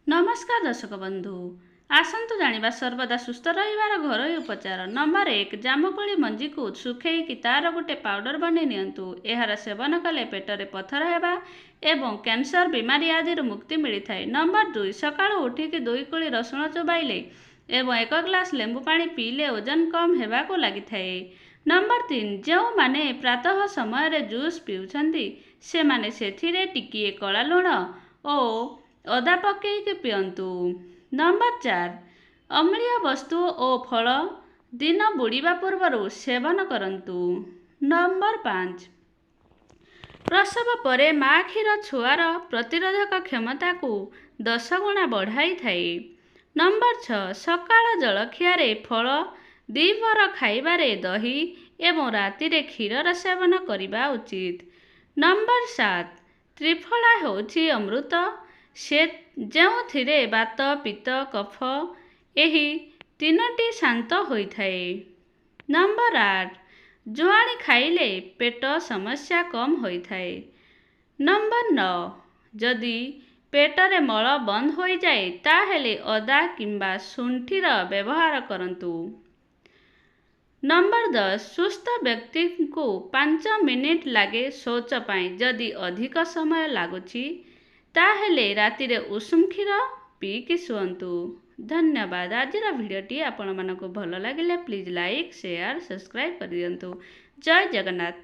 नमस्कार दर्शक बंधु आसतु जानिबा सर्वदा सुस्थ रहिबार घरोई उपचार। नंबर 1 जामुकोली मंजी को सुखेई तार गोटे पाउडर बने नियंतु। एहार सेवन कले पेटरे पथर हेबा एवं कैंसर बीमारी आदि मुक्ति मिलता है। नंबर 2 सकाळु उठिकी 2 कुली रसुण चोबाइले एवं 1 ग्लास लेंबू पानी पीले ओजन कम हेबाको लागिथाए। नंबर 3 जो माने प्रातः समय जूस पिउछंती से माने सेथिरे टिकिए कला लुण और अदा पकईके पियंतु। नंबर 4 अम्लीय वस्तु और फल दिन बुड़ीबा पूर्वर सेवन करंतु। नंबर 5 प्रसव परे माँ क्षीर छुआर प्रतिरोधक क्षमता को 10 गुणा बढ़ाई थाए। नंबर 6 सकाळ जलखियारे फल दीपर खाइबारे दही एवं रातिरे क्षीरर सेवन करिबा उचित। नंबर 7 त्रिफला होछि अमृत से जोथिरे बात पित्त कफ एही तीनोटी शांत होइथाए। नंबर 8 जुआणी खाइले पेट समस्या कम होइथाए। नंबर 9 जदि पेटरे मल बंद हो जाए ताहेले अदा किंबा शुंठीर व्यवहार करंतु। नंबर 10 सुस्थ व्यक्ति को 5 मिनिट लागे शौच पाई। जदि अधिक समय लागुछि ताहेले रातिरे उषुम क्षीर पीकी शुअंतु। धन्यवाद। आजिर भिडियोटी आपण मानकु भल लागिले प्लीज लाइक शेयर सब्सक्राइब कर दियंतु। जय जगन्नाथ।